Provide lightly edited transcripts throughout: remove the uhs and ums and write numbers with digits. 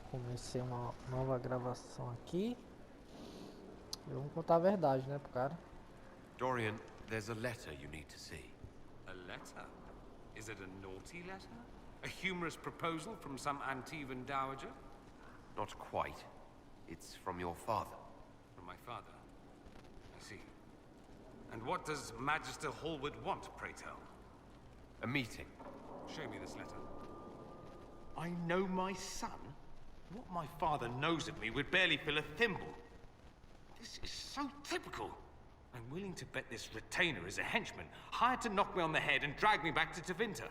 Comecei uma nova gravação aqui. E vamos contar a verdade, né, pro cara. Dorian, there's a letter you need to see. A letter? Is it a naughty letter? A humorous proposal from some Antivan dowager? Not quite. It's from your father. From my father? I see. And what does Magister Hallward want, pray tell? A meeting. Show me this letter. I know my son? What my father knows of me would barely fill a thimble. This is so typical. I'm willing to bet this retainer is a henchman, hired to knock me on the head and drag me back to Tevinter.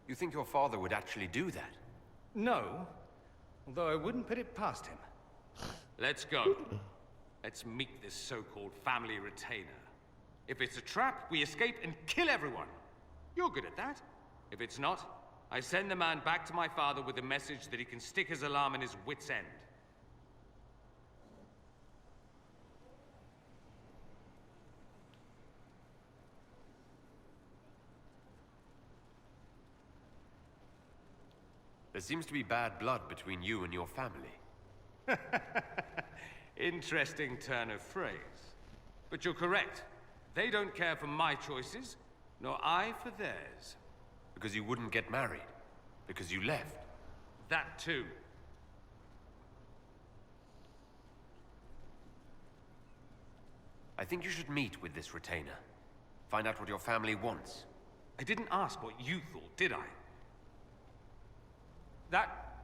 You think your father would actually do that? No, although I wouldn't put it past him. Let's go. Let's meet this so-called family retainer. If it's a trap, we escape and kill everyone. You're good at that. If it's not, I send the man back to my father with the message that he can stick his alarm in his wit's end. There seems to be bad blood between you and your family. Interesting turn of phrase. But you're correct. They don't care for my choices, nor I for theirs. Because you wouldn't get married. Because you left. That too. I think you should meet with this retainer. Find out what your family wants. I didn't ask what you thought, did I? That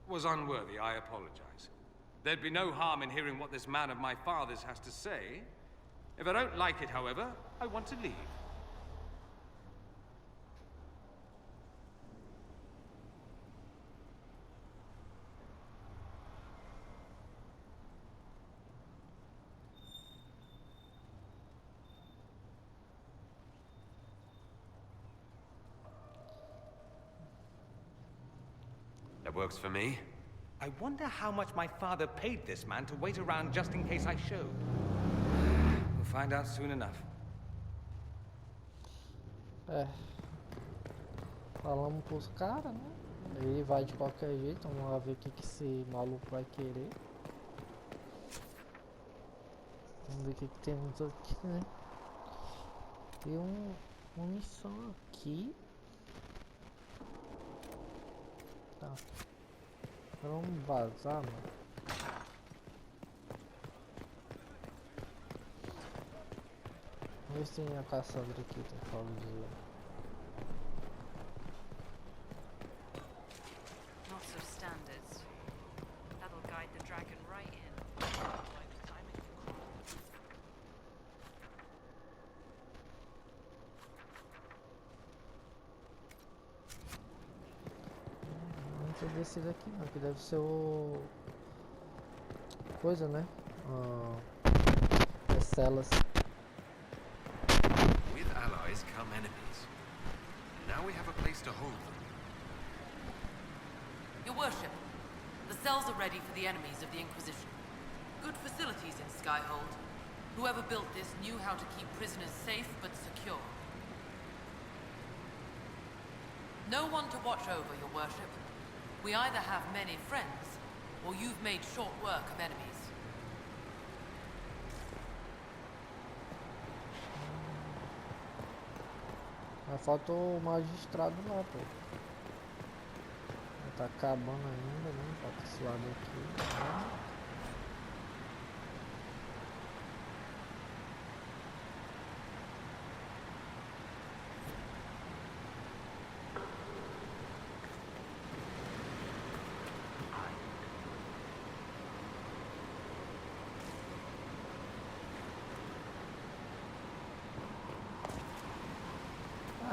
was unworthy, I apologize. There'd be no harm in hearing what this man of my father's has to say. If I don't like it, however, I want to leave. That works for me. I wonder how much my father paid this man to wait around just in case I showed. We'll find out soon enough. É. Falamos pros caras, né? Ele vai de qualquer jeito, vamos lá ver o que esse maluco vai querer. Vamos ver o que temos aqui, né? Tem uma missão aqui. Tá. Vamos vazar, mano. Vamos ver se tem a caçadora aqui, tem que falar de... Lots of standards. That'll guide the dragon right in. Não sei desse daqui não, que deve ser o... coisa, né? As celas. With allies come enemies. And now we have a place to hold them. Your worship, the cells are ready for the enemies of the Inquisition. Good facilities in Skyhold. Whoever built this knew how to keep prisoners safe but secure. No one to watch over, your worship. We either have many friends, or you've made short work of enemies. Mas falta o magistrado lá, pô. Tá acabando ainda, né? Falta esse lado aqui.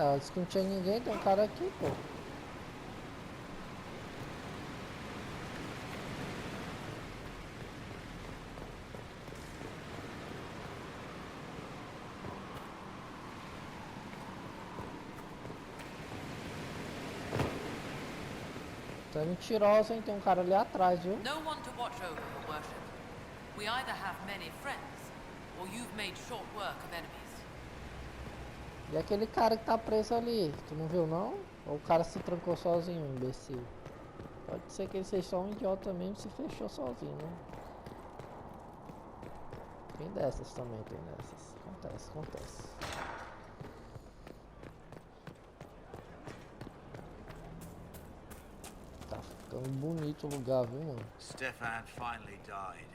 Ah, disse que não tinha ninguém, tem um cara aqui, pô. Tu é mentirosa, hein? Tem um cara ali atrás, viu? No one to watch over, Your Worship. We either have many friends, or you've made short work of enemies. E aquele cara que tá preso ali, tu não viu não? Ou o cara se trancou sozinho, imbecil? Pode ser que ele seja só um idiota mesmo e se fechou sozinho, né? Tem dessas também, tem dessas. Acontece, acontece. Tá ficando bonito o lugar, viu, mano? Stefan finally died.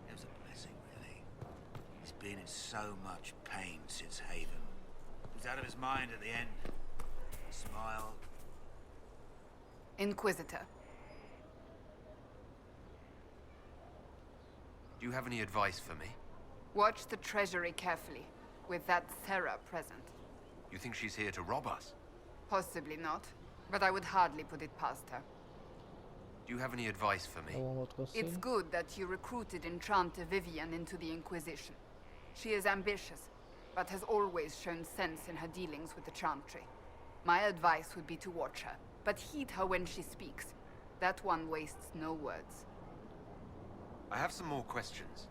It was a blessing, really. He's been in so much pain since Haven. He was out of his mind at the end. He smiled. Inquisitor. Do you have any advice for me? Watch the treasury carefully, with that Sarah present. You think she's here to rob us? Possibly not, but I would hardly put it past her. Do you have any advice for me? Algum outro It's conselho? good that you recruited Enchanter Vivian into the Inquisition. She is ambitious, but has always shown sense in her dealings with the Chantry. My advice would be to watch her, but heed her when she speaks. That one wastes no words. I have some more questions.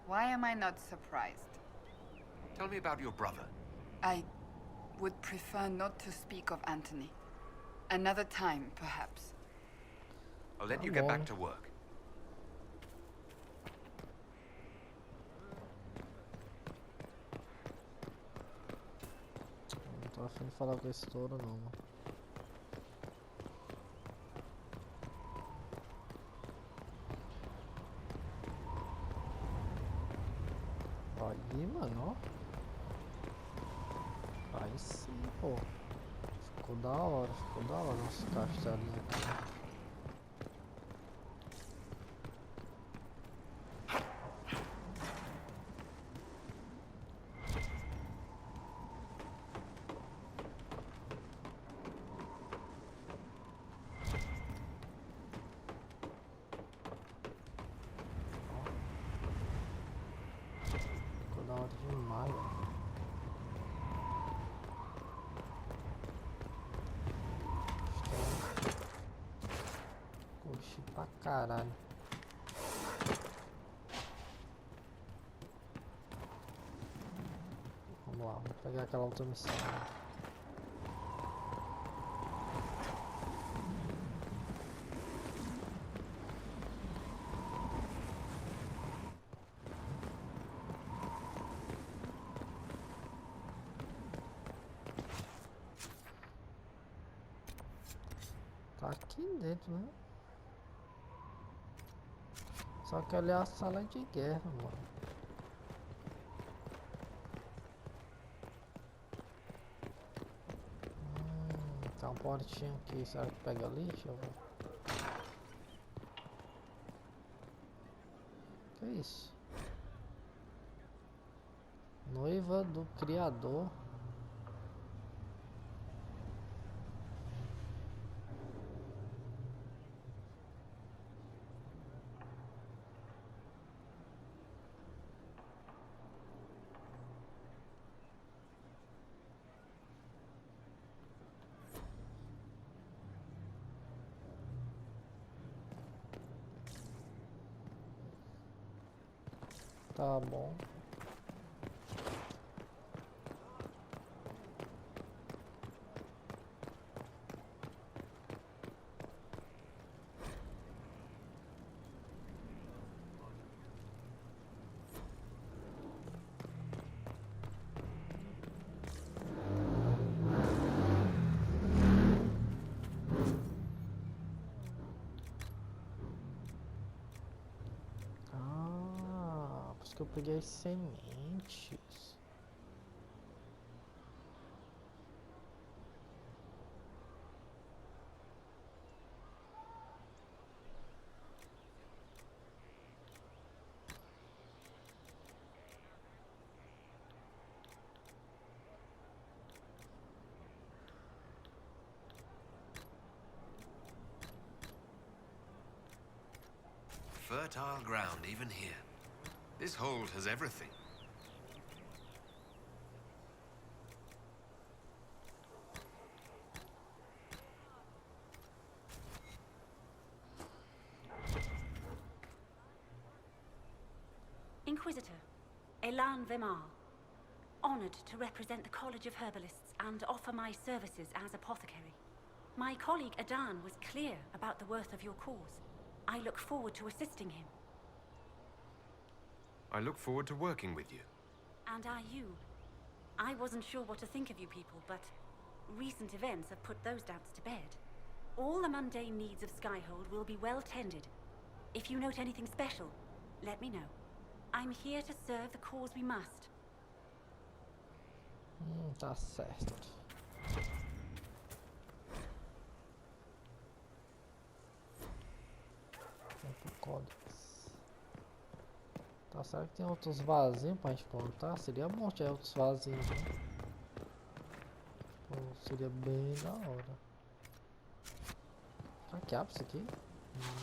Why am I not surprised? Tell me about your brother. I would prefer not to speak of Anthony. Another time, perhaps. I'll let you Come get on. back to work. Não tô afim de falar com esse touro não, mano. Aí, mano, ó. Aí sim, pô. Ficou da hora nosso castelinho aqui. Ficou da hora demais, velho. Curti pra caralho. Vamos lá, vamos pegar aquela outra missão. Tá aqui dentro, né? Só que ali é a sala de guerra, mano. Tá um portinho aqui. Será que pega ali? Deixa eu ver. Que isso? Noiva do Criador. Tá bom. Por isso que eu peguei as sementes. Fertile ground even here. This hold has everything. Inquisitor, Elan Vemar. Honored to represent the College of Herbalists and offer my services as apothecary. My colleague Adan was clear about the worth of your cause. I look forward to assisting him. I look forward to working with you. And are you? I wasn't sure what to think of you people, but recent events have put those doubts to bed. All the mundane needs of Skyhold will be well tended. If you note anything special, let me know. I'm here to serve the cause we must. Tá certo. Códex. Tá, será que tem outros vasinhos pra gente plantar? Seria bom ter outros vasinhos, né? Pô, seria bem da hora. Será que abre isso aqui?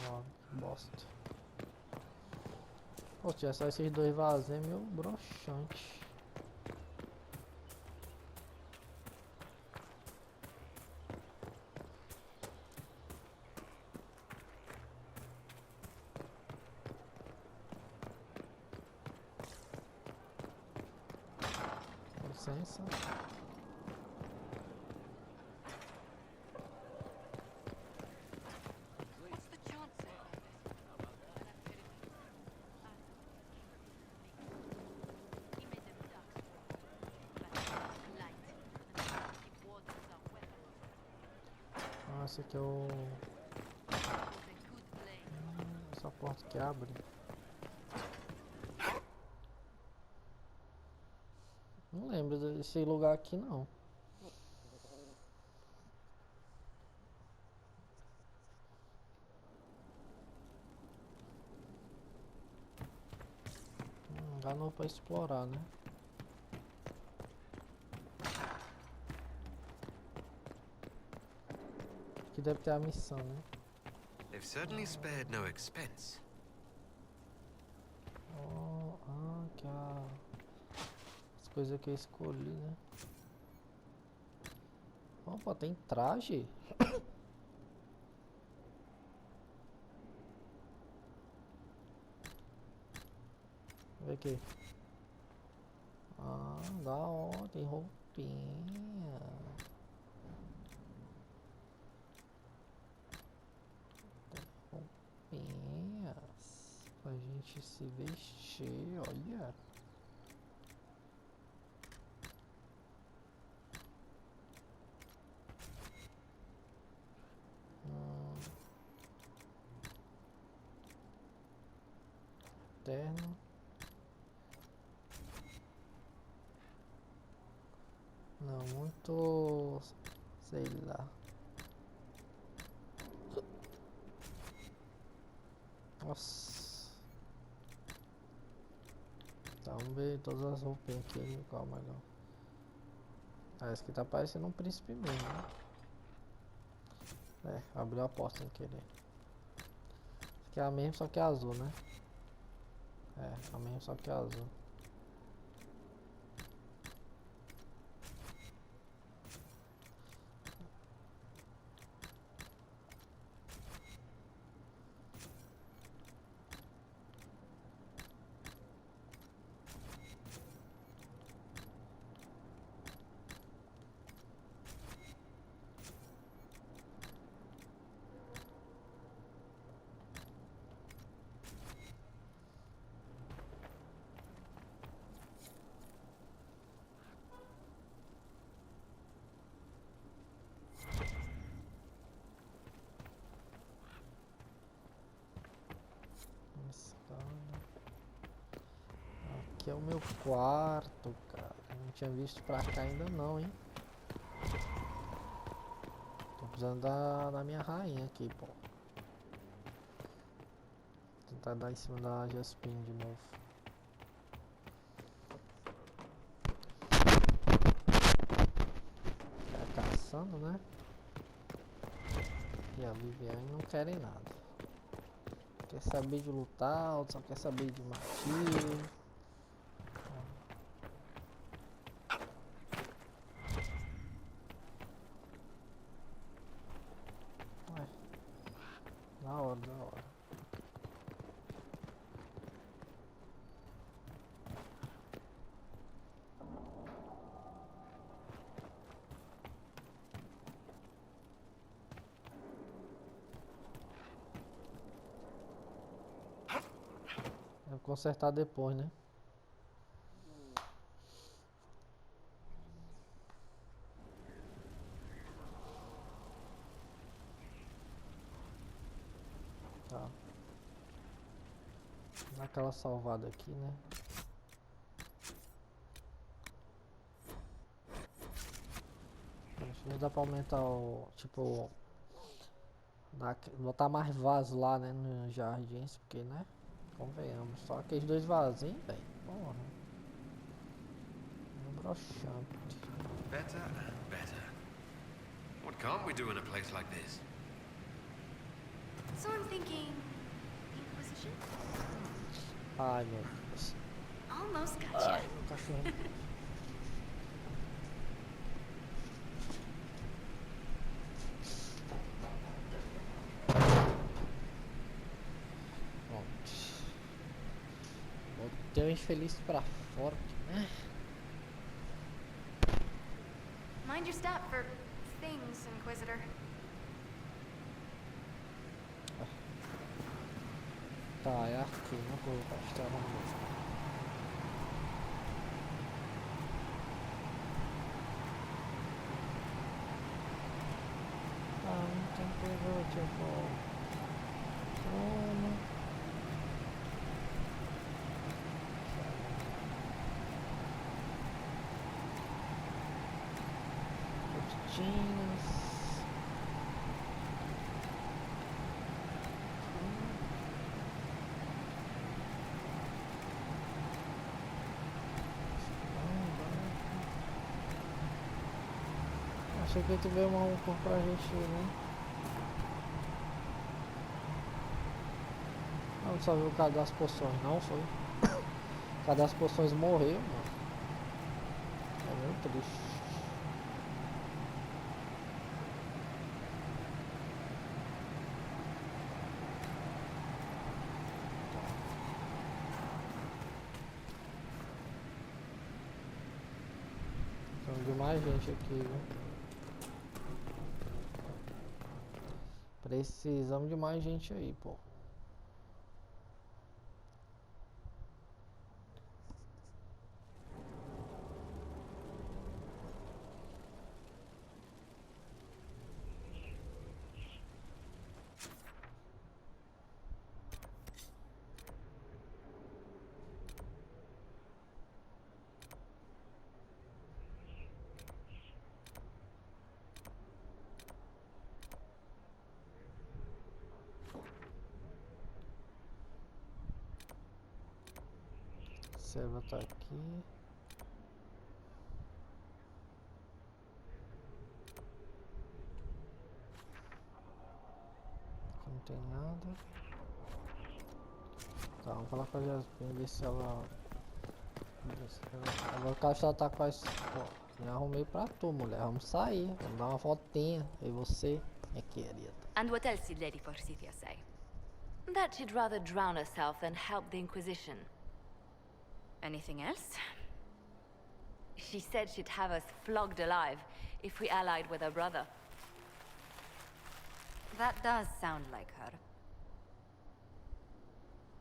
Não, que bosta. Pô, tinha só esses dois vasinhos, meio broxante. Licença. Ah, esse aqui é o... essa porta que abre. Não lembro desse lugar aqui não. Lugar novo pra explorar, né? Aqui deve ter a missão, né? They've certainly spared no expense. Oh, que as coisas que eu escolhi, né? Opa, tem traje? Vê aqui. Ah, da hora, tem roupinha. Tem roupinhas pra gente se vestir, olha. Terno. Não, muito... sei lá. Nossa. Tá, vamos ver todas as roupinhas aqui. Qual melhor? Ah, esse aqui tá parecendo um príncipe mesmo, né? É, abriu a porta sem querer. Esse aqui é a mesma, só que é azul, né? É, a mesma, só que é azul. Aqui é o meu quarto, cara. Não tinha visto pra cá ainda não, hein. Tô precisando da minha rainha aqui, pô. Tentar dar em cima da Jaspin de novo. Tá caçando, né? E a Viviane não querem nada. Quer saber de lutar, outro só quer saber de martírio. Da hora, da hora. consertar depois, né? Tá. Dá aquela salvada aqui, né? Acho que dá pra aumentar o... Tipo... botar mais vaso lá, né? No jardins, porque, né? Convenhamos. Só aqueles 2 vasinhos, velho. Porra. Broxante. Better and better. What can't we do in a place like this? So I'm thinking... Inquisition? Ai, meu Deus. Almost gotcha. Ai, meu cachorro. Botei o infeliz pra fora, né? Mind your step for things, Inquisitor. Tá, é aqui, não vou gastar mesmo. Ah, não tem período, tipo... Toma. Cortinas. Achei que tu veio uma cor pra gente, né? Não só viu o cara das poções, não foi? O cara das poções morreu, mano. É muito triste. Precisamos de mais gente aqui, viu? Precisamos de mais gente aí, pô. Serva tá aqui. Aqui não tem nada. Tá, vamos falar com a Jasmine, ver se ela... Agora o cara tá com as... Pô, me arrumei pra tu, mulher. Vamos sair, vamos dar uma voltinha. E você, minha querida. And what else did Lady Forsythia say? That she'd rather drown herself than help the Inquisition. Anything else? She said she'd have us flogged alive if we allied with her brother. That does sound like her.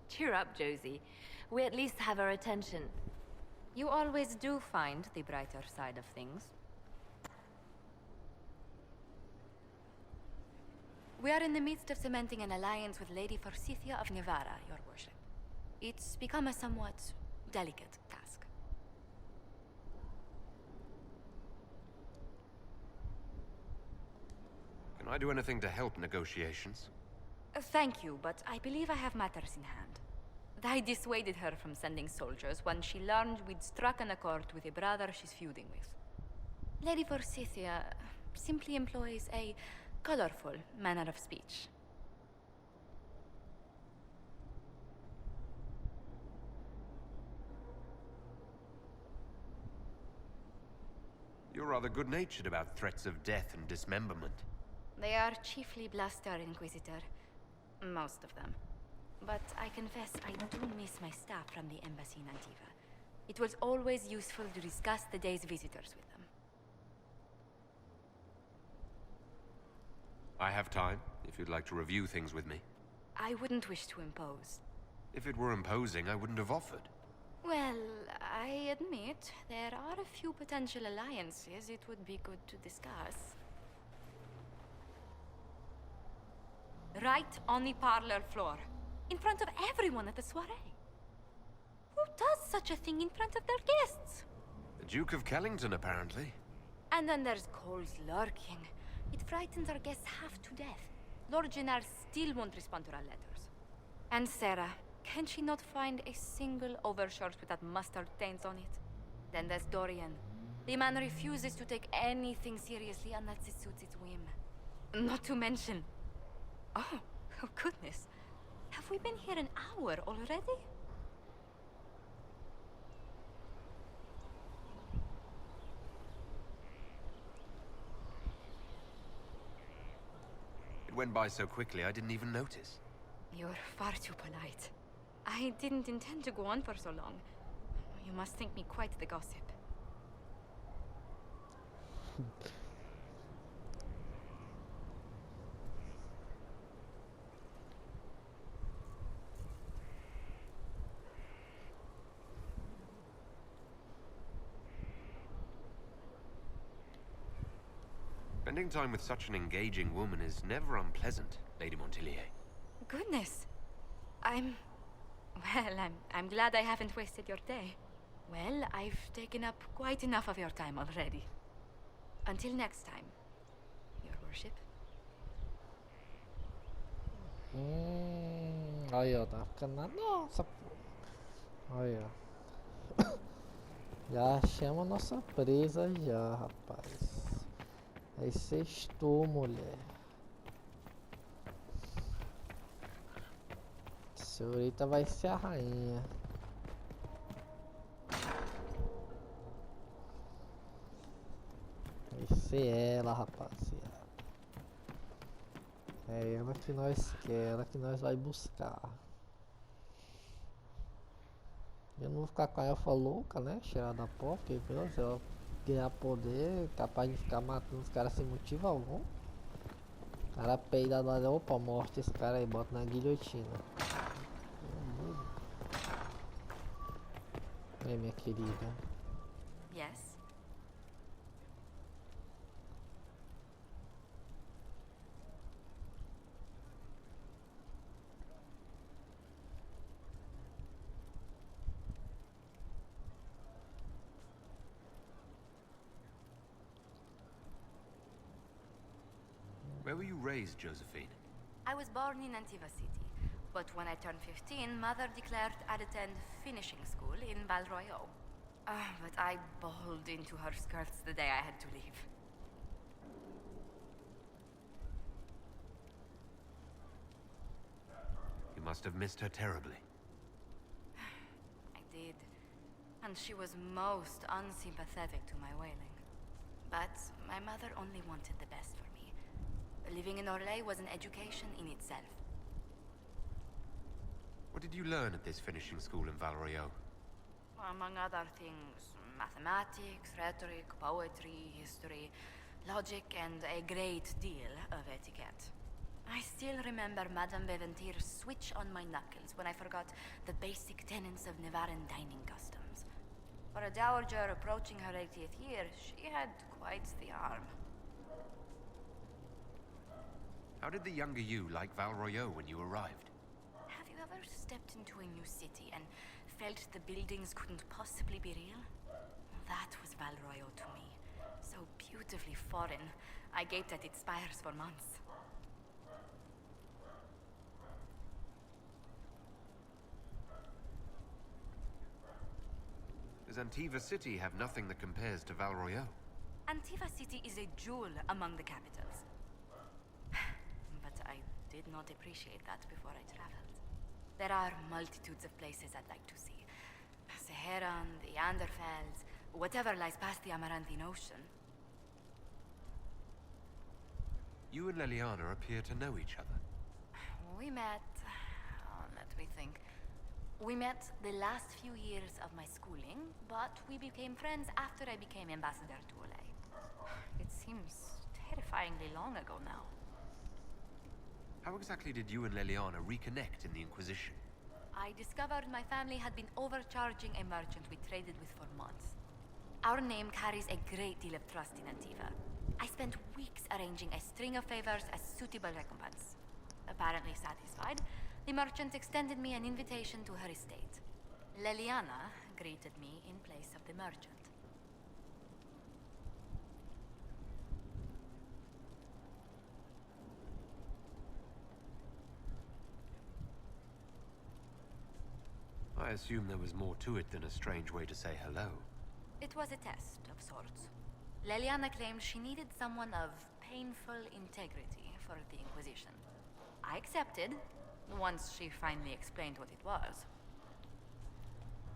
Cheer up, Josie. We at least have her attention. You always do find the brighter side of things. We are in the midst of cementing an alliance with Lady Forsythia of Navarra, your worship. It's become a somewhat delicate task. Can I do anything to help negotiations? Thank you, but I believe I have matters in hand. I dissuaded her from sending soldiers when she learned we'd struck an accord with a brother she's feuding with. Lady Forsythia simply employs a colorful manner of speech. You're rather good-natured about threats of death and dismemberment. They are chiefly bluster, Inquisitor. Most of them. But I confess I do miss my staff from the embassy in Antiva. It was always useful to discuss the day's visitors with them. I have time, if you'd like to review things with me. I wouldn't wish to impose. If it were imposing, I wouldn't have offered. Well, I admit there are a few potential alliances it would be good to discuss. Right on the parlor floor, in front of everyone at the soiree. Who does such a thing in front of their guests? The Duke of Kellington, apparently. And then there's Cole's lurking. It frightens our guests half to death. Lord Jennar still won't respond to our letters. And Sarah, can she not find a single overshirt without mustard stains on it? Then there's Dorian. The man refuses to take anything seriously unless it suits its whim. Not to mention... Oh goodness. Have we been here an hour already? It went by so quickly I didn't even notice. You're far too polite. I didn't intend to go on for so long. You must think me quite the gossip. Spending time with such an engaging woman is never unpleasant, Lady Montillier. Goodness. I'm glad I haven't wasted your day. Well, I've taken up quite enough of your time already. Until next time, Your Worship. Aí, ó, tá ficando na nossa, pô. Aí, ó. Já chama a nossa presa já, rapaz. Aí sextou, mulher. A senhorita vai ser a rainha. Vai ser ela, rapaziada. É ela que nós quer, ela que nós vai buscar. Eu não vou ficar com a elfa louca, né? Cheirar da pó, porque viu, se ela ganhar poder, capaz de ficar matando os caras sem motivo algum. O cara peida lá, opa, morte esse cara aí, bota na guilhotina. É, minha querida. Yes? Where were you raised, Josephine? I was born in Antiva City, but when I turned 15, Mother declared I'd attend finishing school in Val Royeaux. But I bawled into her skirts the day I had to leave. You must have missed her terribly. I did. And she was most unsympathetic to my wailing. But my mother only wanted the best for me. Living in Orlais was an education in itself. What did you learn at this finishing school in Val Royeaux? Among other things, mathematics, rhetoric, poetry, history, logic, and a great deal of etiquette. I still remember Madame Beventir's switch on my knuckles when I forgot the basic tenets of Nevaran dining customs. For a dowager approaching her 80th year, she had quite the arm. How did the younger you like Val Royeaux when you arrived? Have you ever stepped into a new city and felt the buildings couldn't possibly be real? That was Val Royeaux to me. So beautifully foreign, I gaped at its spires for months. Does Antiva City have nothing that compares to Val Royeaux? Antiva City is a jewel among the capitals. But I did not appreciate that before I traveled. There are multitudes of places I'd like to see. Saharan, the Anderfelds, whatever lies past the Amaranthine Ocean. You and Leliana appear to know each other. We met... let me think. We met the last few years of my schooling, but we became friends after I became ambassador to Olay. It seems terrifyingly long ago now. How exactly did you and Leliana reconnect in the Inquisition? I discovered my family had been overcharging a merchant we traded with for months. Our name carries a great deal of trust in Antiva. I spent weeks arranging a string of favors as suitable recompense. Apparently satisfied, the merchant extended me an invitation to her estate. Leliana greeted me in place of the merchant. I assume there was more to it than a strange way to say hello. It was a test of sorts. Leliana claimed she needed someone of painful integrity for the Inquisition. I accepted, once she finally explained what it was.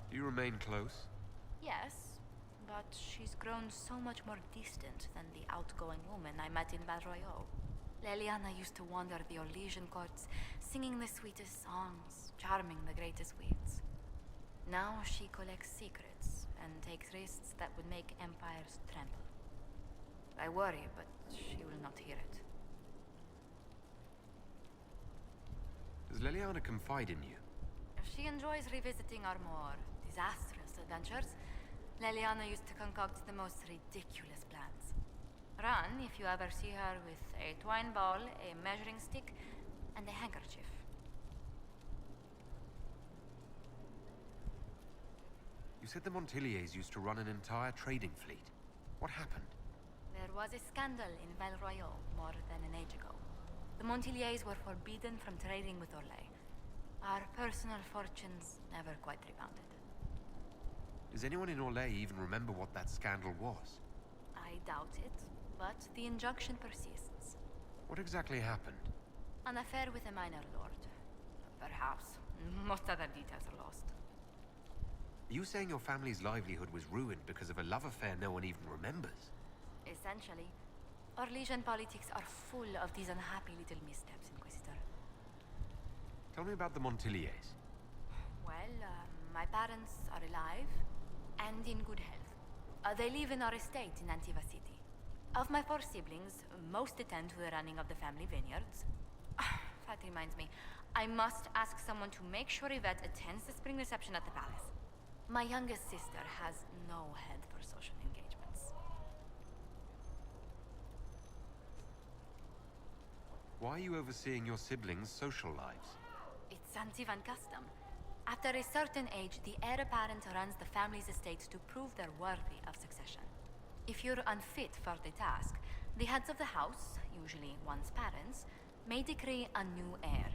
Do you remain close? Yes, but she's grown so much more distant than the outgoing woman I met in Val Royeaux. Leliana used to wander the Orlesian courts, singing the sweetest songs, charming the greatest wits. Now she collects secrets and takes risks that would make empires tremble. I worry, but she will not hear it. Does Leliana confide in you? She enjoys revisiting our more disastrous adventures. Leliana used to concoct the most ridiculous plans. Run if you ever see her with a twine ball, a measuring stick, and a handkerchief. You said the Montiliers used to run an entire trading fleet. What happened? There was a scandal in Val Royeaux more than an age ago. The Montiliers were forbidden from trading with Orlais. Our personal fortunes never quite rebounded. Does anyone in Orlais even remember what that scandal was? I doubt it, but the injunction persists. What exactly happened? An affair with a minor lord. Perhaps. Most other details are lost. Are you saying your family's livelihood was ruined because of a love affair no one even remembers? Essentially. Orlesian politics are full of these unhappy little missteps, Inquisitor. Tell me about the Montiliers. Well, my parents are alive and in good health. They live in our estate in Antiva City. Of my 4 siblings, most attend to the running of the family vineyards. That reminds me, I must ask someone to make sure Yvette attends the spring reception at the palace. My youngest sister has no head for social engagements. Why are you overseeing your siblings' social lives? It's Antivan custom. After a certain age, the heir apparent runs the family's estates to prove they're worthy of succession. If you're unfit for the task, the heads of the house, usually one's parents, may decree a new heir.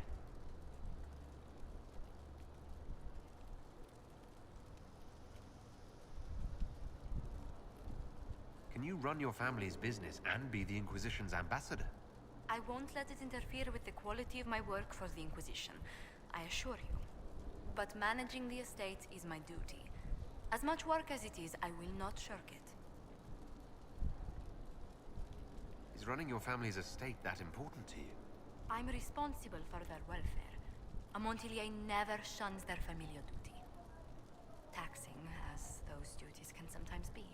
Can you run your family's business and be the Inquisition's ambassador? I won't let it interfere with the quality of my work for the Inquisition, I assure you. But managing the estate is my duty. As much work as it is, I will not shirk it. Is running your family's estate that important to you? I'm responsible for their welfare. A Montilier never shuns their familial duty. Taxing as those duties can sometimes be.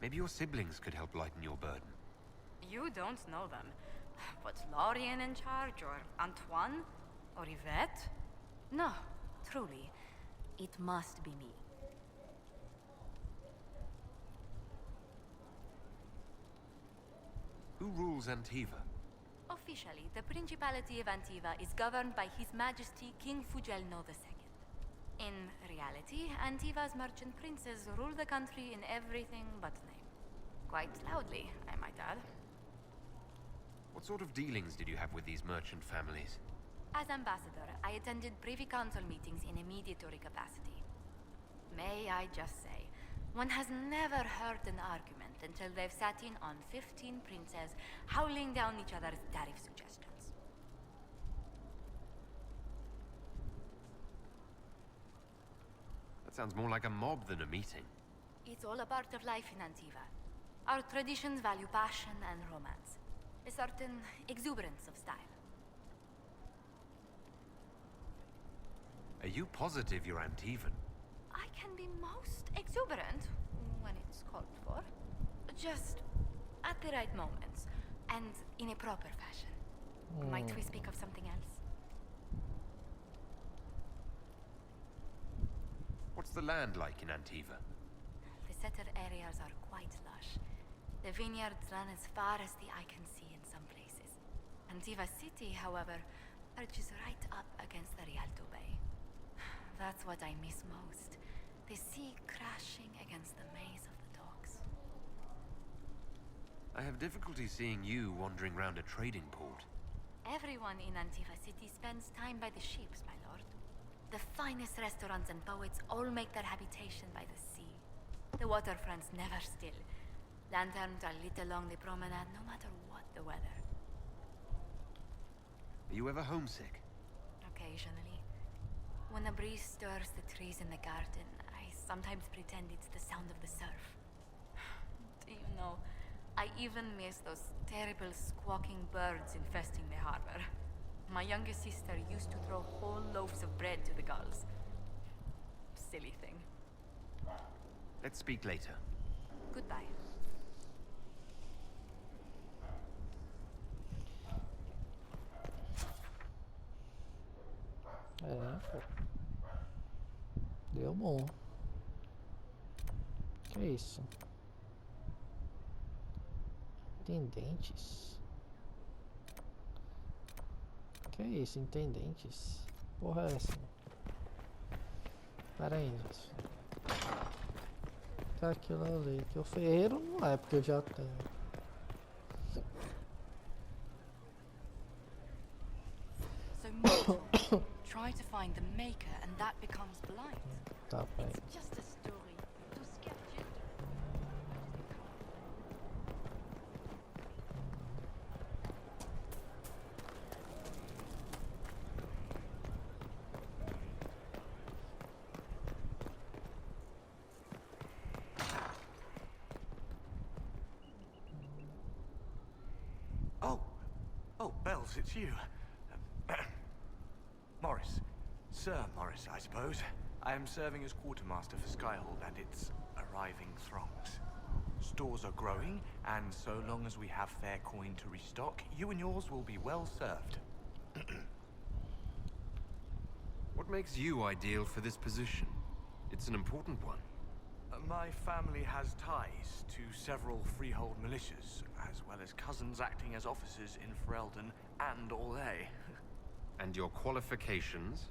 Maybe your siblings could help lighten your burden. You don't know them. But Lorien in charge, or Antoine, or Yvette? No, truly. It must be me. Who rules Antiva? Officially, the Principality of Antiva is governed by His Majesty King Fugelno II. In reality, Antiva's merchant princes rule the country in everything but name. Quite loudly, I might add. What sort of dealings did you have with these merchant families? As ambassador, I attended Privy Council meetings in a mediatory capacity. May I just say, one has never heard an argument until they've sat in on 15 princes howling down each other's tariff suggestions. That sounds more like a mob than a meeting. It's all a part of life in Antiva. Our traditions value passion and romance. A certain exuberance of style. Are you positive you're Antivan? I can be most exuberant when it's called for. Just at the right moments, and in a proper fashion. Might we speak of something else? What's the land like in Antiva? The settled areas are quite lush. The vineyards run as far as the eye can see in some places. Antiva City, however, perches right up against the Rialto Bay. That's what I miss most. The sea crashing against the maze of the docks. I have difficulty seeing you wandering around a trading port. Everyone in Antiva City spends time by the ships, my lord. The finest restaurants and poets all make their habitation by the sea. The waterfront's never still. Lanterns are lit along the promenade no matter what the weather. Are you ever homesick? Occasionally. When a breeze stirs the trees in the garden, I sometimes pretend it's the sound of the surf. Do you know, I even miss those terrible squawking birds infesting the harbor. My younger sister used to throw whole loaves of bread to the gulls. Silly thing. Let's speak later. Goodbye. É, pô. Deu bom. Que isso? Intendentes? Que isso, intendentes? Porra é essa? Pera aí, gente. Tá aquilo ali. Que o ferreiro não é, porque eu já tenho. So mortal, try to find the maker and that becomes blind. Tá, peraí. It's just a story. To scare children. Oh, Bells, it's you. Morris. Sir Morris, I suppose. I am serving as quartermaster for Skyhold and its arriving throngs. Stores are growing, and so long as we have fair coin to restock, you and yours will be well served. What makes you ideal for this position? It's an important one. My family has ties to several freehold militias, as well as cousins acting as officers in Ferelden and Orlais. And your qualifications?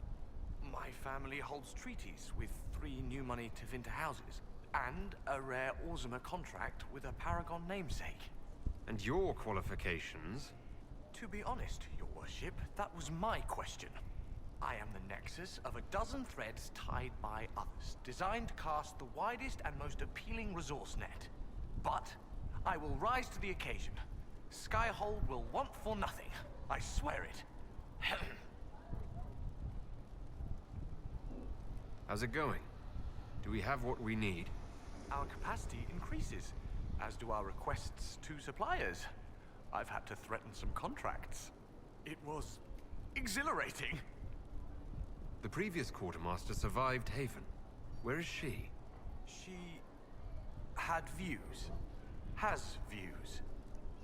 My family holds treaties with 3 new money Tevinter houses, and a rare Orzuma contract with a Paragon namesake. And your qualifications? To be honest, your worship, that was my question. I am the nexus of a dozen threads tied by others, designed to cast the widest and most appealing resource net. But I will rise to the occasion. Skyhold will want for nothing. I swear it. How's it going? Do we have what we need? Our capacity increases, as do our requests to suppliers. I've had to threaten some contracts. It was exhilarating. The previous quartermaster survived Haven. Where is she? She had views. Has views.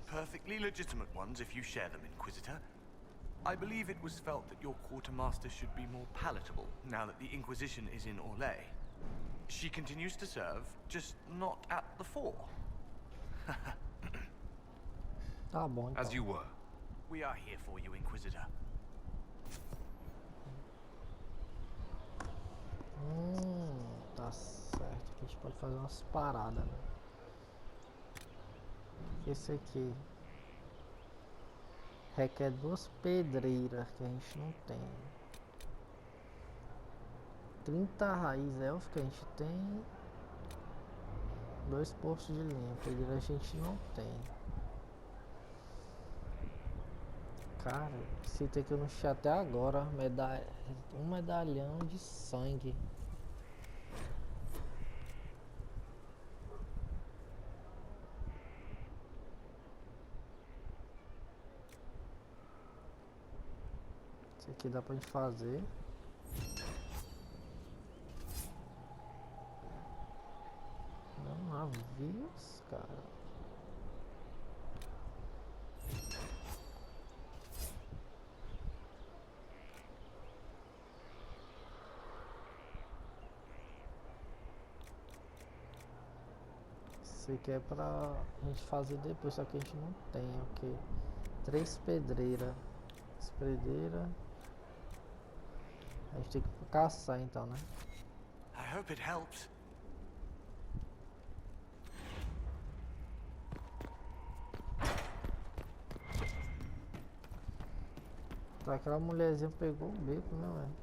Perfectly legitimate ones if you share them, Inquisitor. I believe it was felt that your quartermaster should be more palatable now that the Inquisition is in Orlais. She continues to serve, just not at the fore. Tá bom, então. As you were. We are here for you, Inquisitor. Tá certo. A gente pode fazer umas paradas, né? Esse aqui requer 2 pedreiras que a gente não tem. 30 raiz elfo que a gente tem. 2 postos de linha. Pedreira a gente não tem. Cara, esse item que eu não achei até agora. Um medalhão de sangue. Esse aqui dá pra gente fazer. Não, navios, cara. Isso aqui é pra gente fazer depois, só que a gente não tem, ok. 3 pedreiras. As pedreiras. A gente tem que caçar então, né? I hope it helps. Tá, aquela mulherzinha pegou o beco, né, velho?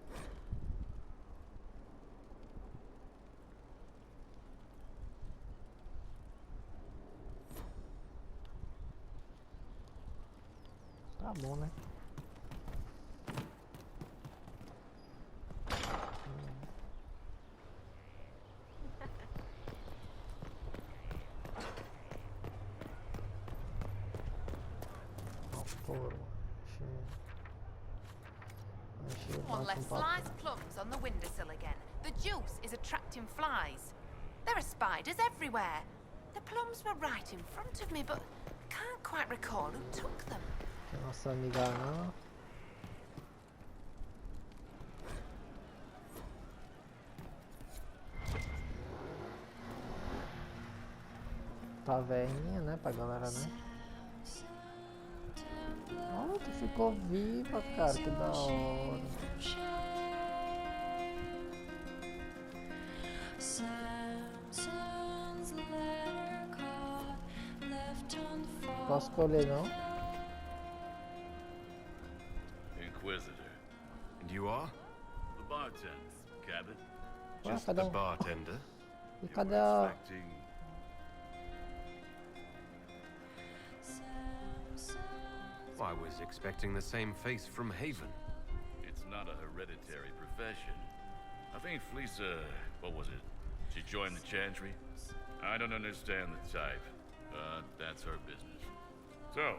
Tá bom, né? One less sliced plums on the windowsill again. The juice is attracting flies. There are spiders everywhere. The plums were right in front of me, but can't quite recall who took them. Nossa amiga não. Taverninha, né, pra galera, né? Oh, tu ficou viva, cara, que da hora. Posso escolher, não? Inquisitor. And you are? The bartender, Cabot. Ué, Just cadê the o... bartender? E cadê a... I was expecting the same face from Haven. It's not a hereditary profession. I think Fleesa, what was it? She joined the Chantry? I don't understand the type, but that's her business. So...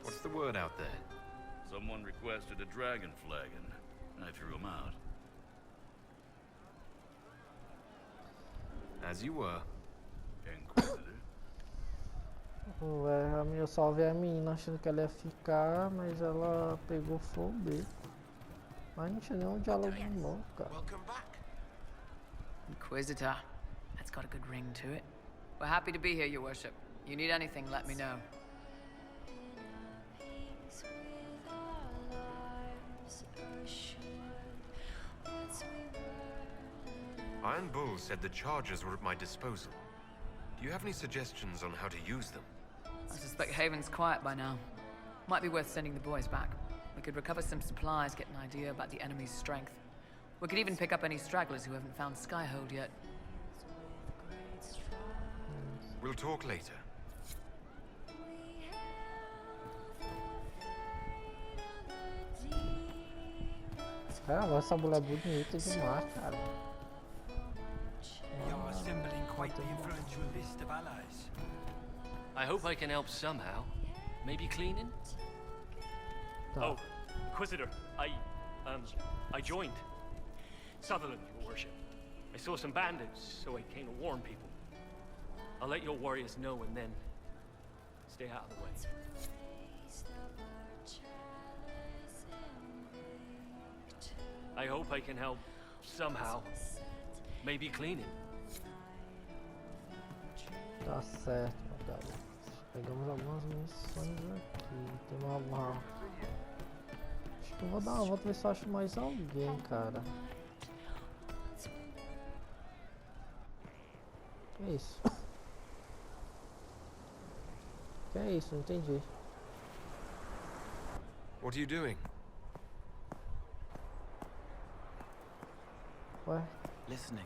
What's the word out there? Someone requested a dragon flagon. I threw him out. As you were. Inquisitor. Ué, a minha salve é a menina achando que ela ia ficar, mas ela pegou fogo. Mas não tinha nenhum diálogo bom, cara. Inquisitor. That's got a good ring to it. We're happy to be here, Your Worship. You need anything, let me know. Iron Bull said the charges were at my disposal. Do you have any suggestions on how to use them? I suspect Haven's quiet by now. Might be worth sending the boys back. We could recover some supplies, get an idea about the enemy's strength. We could even pick up any stragglers who haven't found Skyhold yet. We'll talk later. Cara, essa mulher é bonita demais, cara. You're assembling quite the influential list of allies. I hope I can help somehow. Maybe cleaning? Tá. Oh, Inquisitor, I joined. Sutherland, Your Worship. I saw some bandits, so I came to warn people. I'll let your warriors know and then stay out of the way. I hope I can help somehow. Maybe cleaning. Tá certo, cara. Pegamos algumas missões aqui. Tem uma... Acho que eu vou dar uma volta ver se eu acho mais alguém, cara. Que é isso? Que é isso? Não entendi. What are you doing? Ué? Listening.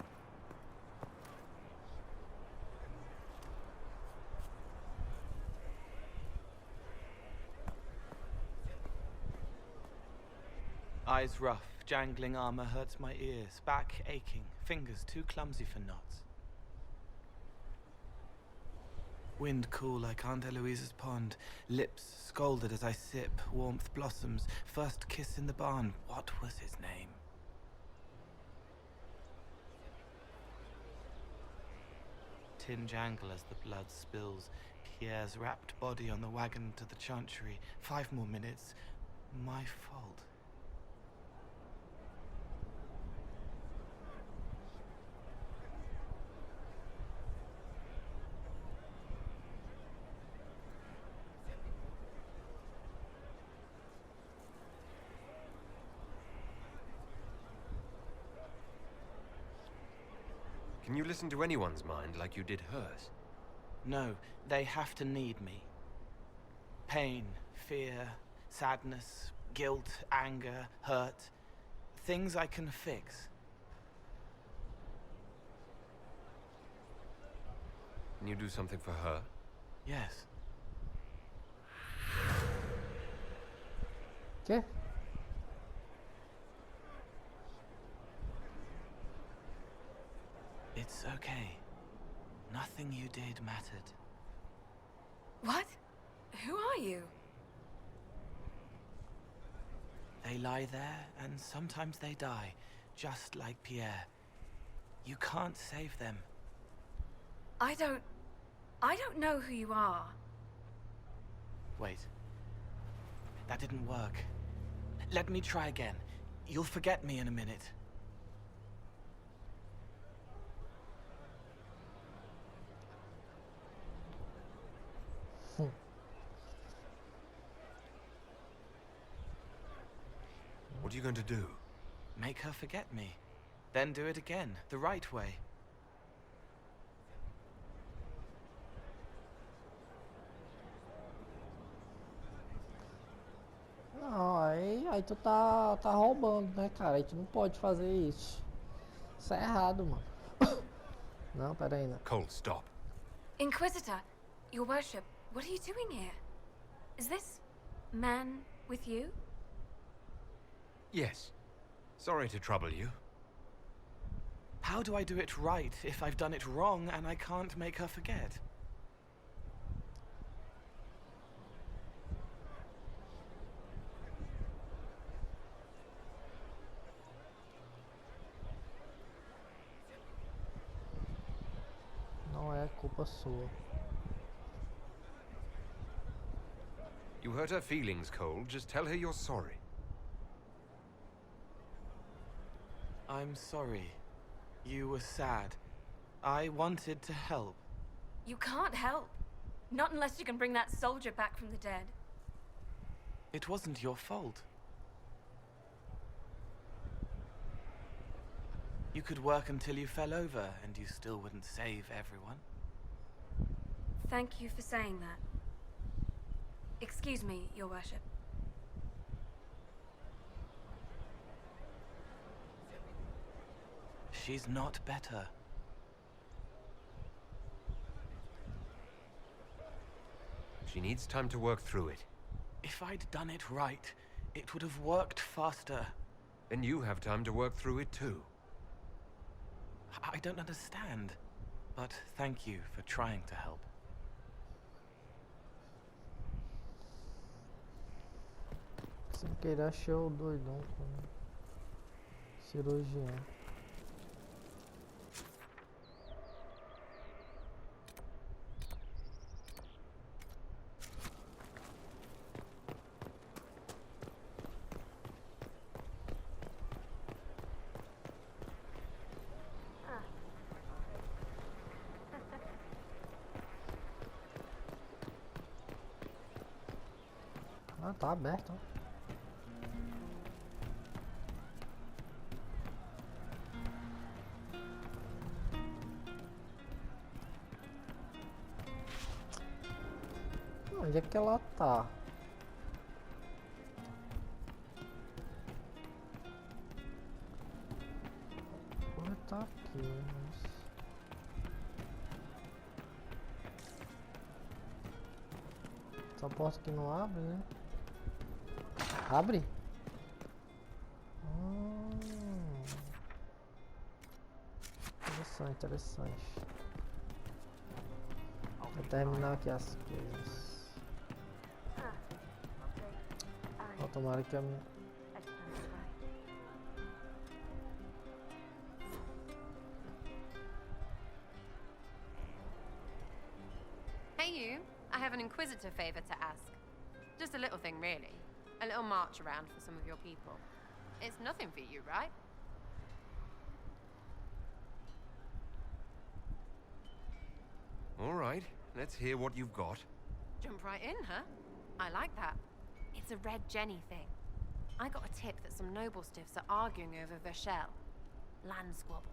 Eyes rough, jangling armor hurts my ears, back aching, fingers too clumsy for knots. Wind cool like Aunt Eloise's pond, lips scalded as I sip, warmth blossoms, first kiss in the barn, what was his name? Tin jangle as the blood spills, Pierre's wrapped body on the wagon to the chantry, 5 more minutes, my fault. Can you listen to anyone's mind like you did hers? No, they have to need me. Pain, fear, sadness, guilt, anger, hurt. Things I can fix. Can you do something for her? Yes. Okay. It's okay. Nothing you did mattered. What? Who are you? They lie there, and sometimes they die, just like Pierre. You can't save them. I don't know who you are. Wait. That didn't work. Let me try again. You'll forget me in a minute. What are you going to do? Make her forget me. Then do it again, the right way. Não, aí tu tá roubando, né, cara? Aí tu não pode fazer isso. Isso é errado, mano. Não, pera aí, não. Cole, stop. Inquisitor, your worship, what are you doing here? Is this man with you? Yes. Sorry to trouble you. How do I do it right if I've done it wrong and I can't make her forget? Não é culpa sua. You hurt her feelings, Cole. Just tell her you're sorry. I'm sorry. You were sad. I wanted to help. You can't help. Not unless you can bring that soldier back from the dead. It wasn't your fault. You could work until you fell over, and you still wouldn't save everyone. Thank you for saying that. Excuse me, your worship. She's not better. She needs time to work through it. If I'd done it right, it would have worked faster. Then you have time to work through it too. I don't understand, but thank you for trying to help. Sem querer achei o doidão com cirurgião. Ah, tá aberto, ó. Onde é que ela tá? Ela tá aqui, mas... Essa porta aqui não abre, né? Abre? Interessante, interessante. Vou terminar aqui as coisas. Ó, tomara que a minha... Hey you, I have an Inquisitor favor to ask. Just a little thing really. A little march around for some of your people. It's nothing for you, right? All right, let's hear what you've got. Jump right in, huh? I like that. It's a Red Jenny thing. I got a tip that some noble stiffs are arguing over Vershel. Land squabble.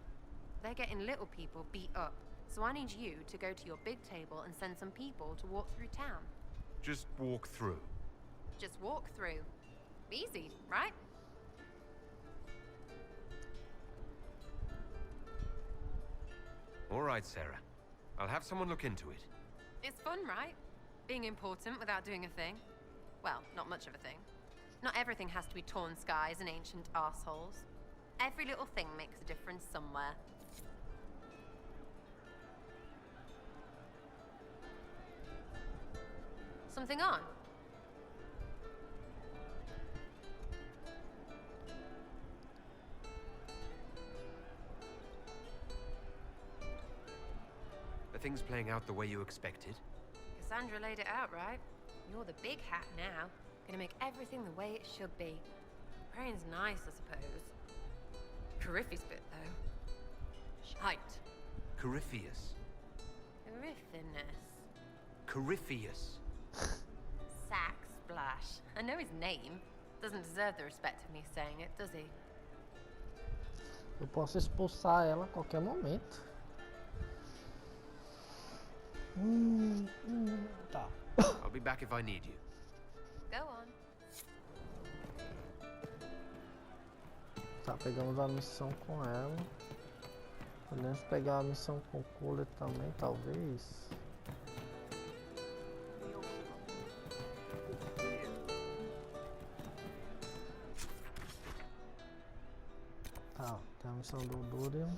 They're getting little people beat up. So I need you to go to your big table and send some people to walk through town. Just walk through. Just walk through. Easy, right? All right, Sarah. I'll have someone look into it. It's fun, right? Being important without doing a thing. Well, not much of a thing. Not everything has to be torn skies and ancient arseholes. Every little thing makes a difference somewhere. Something on? Are things playing out the way you expected? Cassandra laid it out, right? You're the big hat now. Gonna make everything the way it should be. Praying's nice, I suppose. Corypheus bit, though. Shite. Corypheus. Coryphinus. Corypheus. Sack Splash. I know his name. Doesn't deserve the respect of me saying it, does he? Eu posso expulsar ela a qualquer momento. Tá. I'll be back if I need you. Go on. Tá, pegamos a missão com ela. Podemos pegar a missão com o Cooler também, talvez. Tá, tem a missão do Durian.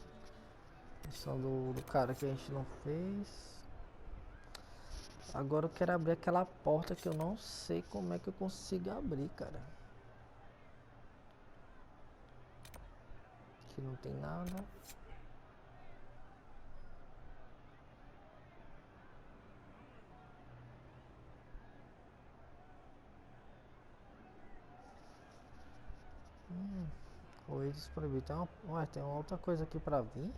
Missão do cara que a gente não fez. Agora eu quero abrir aquela porta que eu não sei como é que eu consigo abrir, cara. Aqui não tem nada. Corridas proibidas. Tem uma outra coisa aqui pra vir.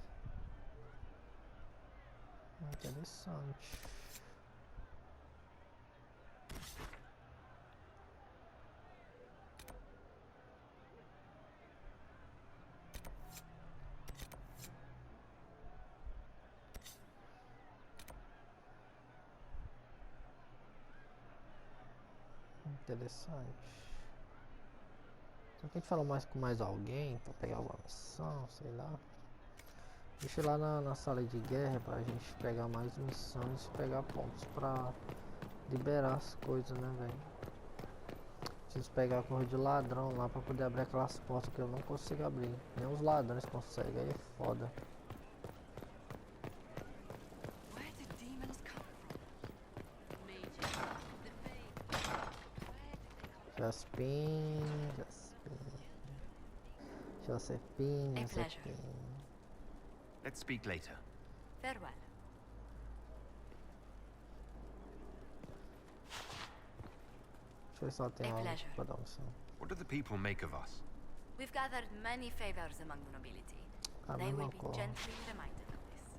Interessante. Interessante. Será que a gente fala mais com mais alguém pra pegar uma missão, sei lá. Deixa eu ir lá na sala de guerra pra gente pegar mais missões e pegar pontos pra liberar as coisas, né, velho? Preciso pegar a corrida de ladrão lá pra poder abrir aquelas portas que eu não consigo abrir. Nem os ladrões conseguem, aí é foda. Josephine. Let's speak later. Farewell. Deixa eu ver se ela tem algo pra dar missão. What do the people make of us? We've gathered many favors among the nobility. They will be gently reminded of this.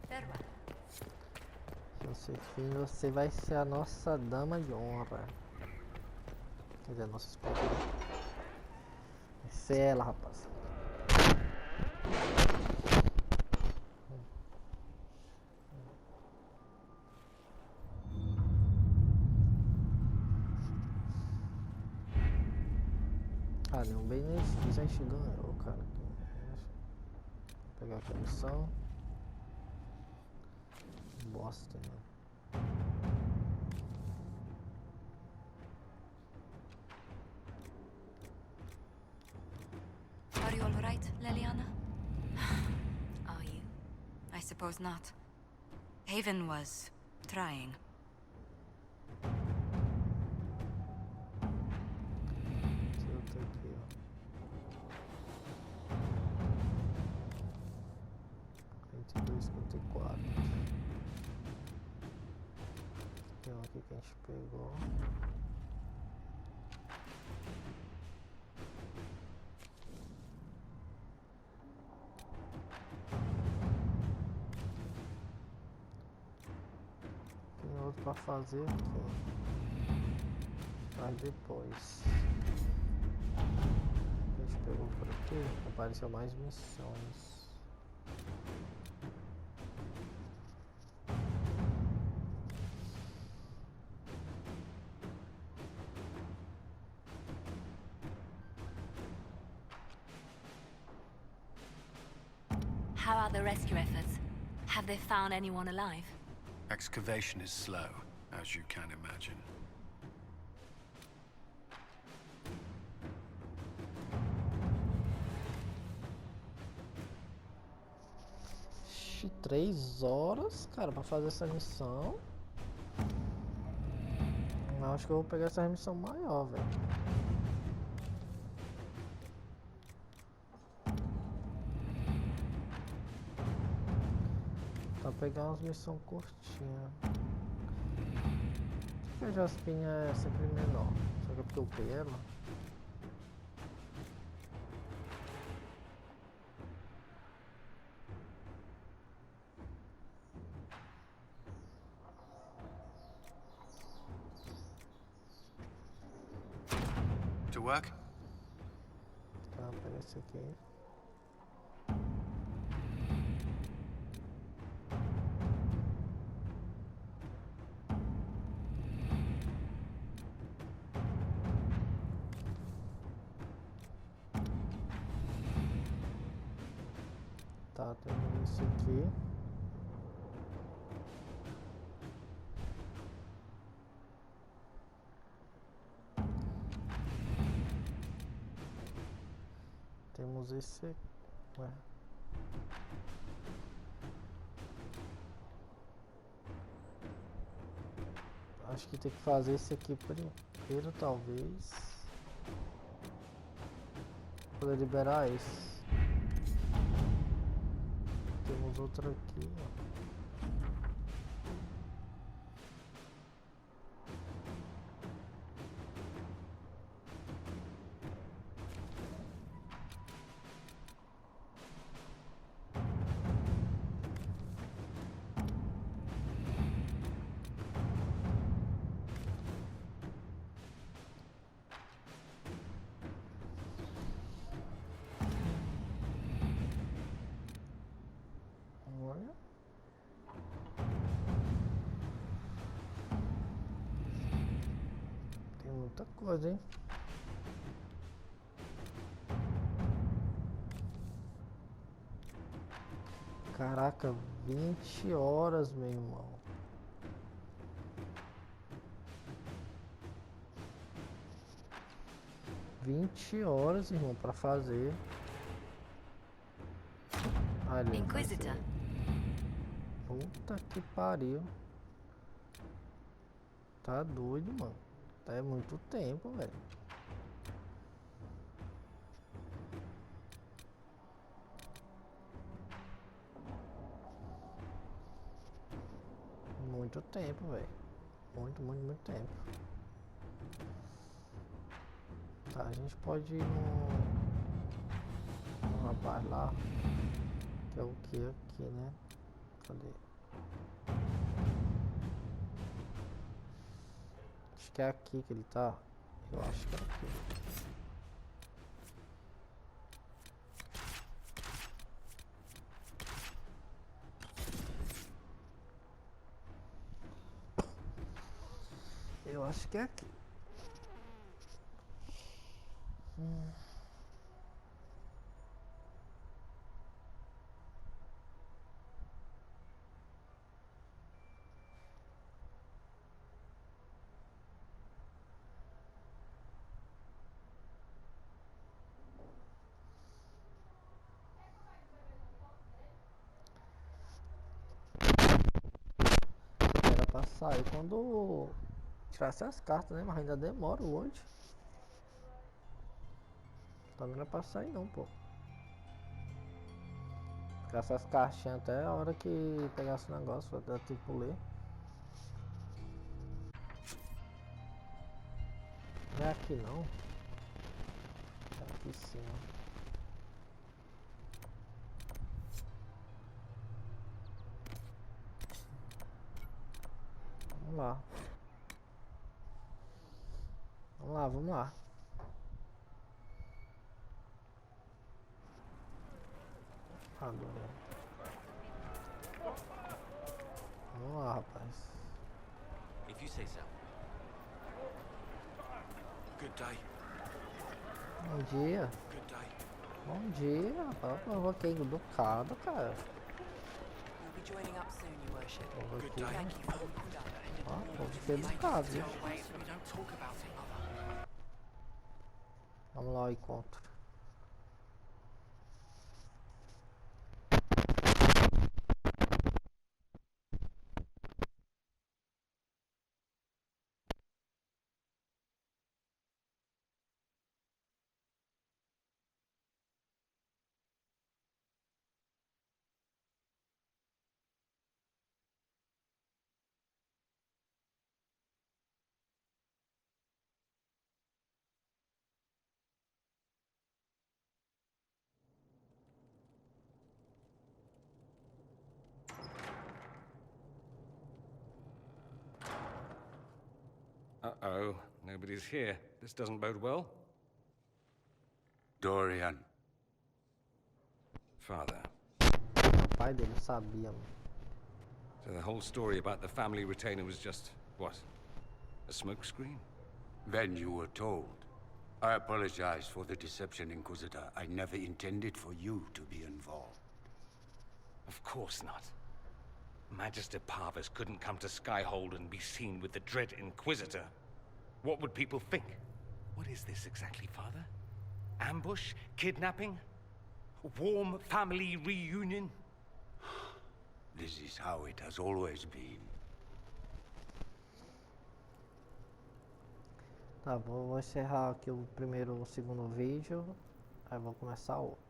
Farewell. Josephine, você vai ser a nossa dama de honra. Quer dizer, a nossa esposa. Vai ser ela, rapaz. Ah, nenhum benefício a gente ganhou, cara. Vou pegar aqui a missão. Bosta, né? Are you all right, Leliana? Are you? I suppose not. Haven was trying. Tem um aqui que a gente pegou. Tem outro pra fazer aqui. Faz depois. Pegou por aqui, apareceu mais missões. How are the rescue efforts? Have they found anyone alive? Excavation is slow, as you can imagine. Ixi, 3 horas, cara, pra fazer essa missão. Eu acho que eu vou pegar essa missão maior, velho. Pra pegar umas missões curtinhas. Por que a Jaspinha é sempre menor? Só que é porque eu upei ela? To work? Tá, pega esse aqui. Tá, temos esse aqui. Temos esse aqui. Ué. Acho que tem que fazer esse aqui primeiro, talvez. Poder liberar esse. Temos outro aqui, ó. Olha. Tem muita coisa, hein? Caraca, 20 horas, meu irmão. $20, irmão, pra fazer. Ali, Inquisitor. Puta que pariu. Tá doido, mano. É muito tempo, velho. Muito tempo, velho. Muito tempo. Tá, a gente pode ir no rapaz lá. Que é o que aqui, né? Cadê? Acho que é aqui que ele tá. Eu acho que é aqui. Eu acho que é aqui. Era pra sair quando tirasse as cartas, né? Mas ainda demora hoje. Também não é pra sair não, pô. Ficar essas caixinhas até a hora que pegasse o negócio, pra dar tempo ler. Não é aqui não. É aqui sim, ó. Vamos lá. Vamos lá. Adorei. Vamos lá, rapaz. If you say so. Good day. Bom dia. Good day. Bom dia, rapaz. Eu vou aqui educado, cara. We'll be joining up soon, Your Worship. Good day. Thank you for all you've done. Ó, vou ser educado, viu? We don't talk about it, Mother. Vamos lá ao encontro. Uh-oh, nobody's here. This doesn't bode well. Dorian. Father. O pai dele sabia, mano. So the whole story about the family retainer was just, what? A smokescreen? Then you were told. I apologize for the deception, Inquisitor. I never intended for you to be involved. Of course not. Magister Parvus couldn't come to Skyhold and be seen with the dread Inquisitor. What would people think? What is this exactly, Father? Ambush? Kidnapping? Warm family reunion? This is how it has always been. Tá, vou encerrar aqui o segundo vídeo. Aí vou começar outro.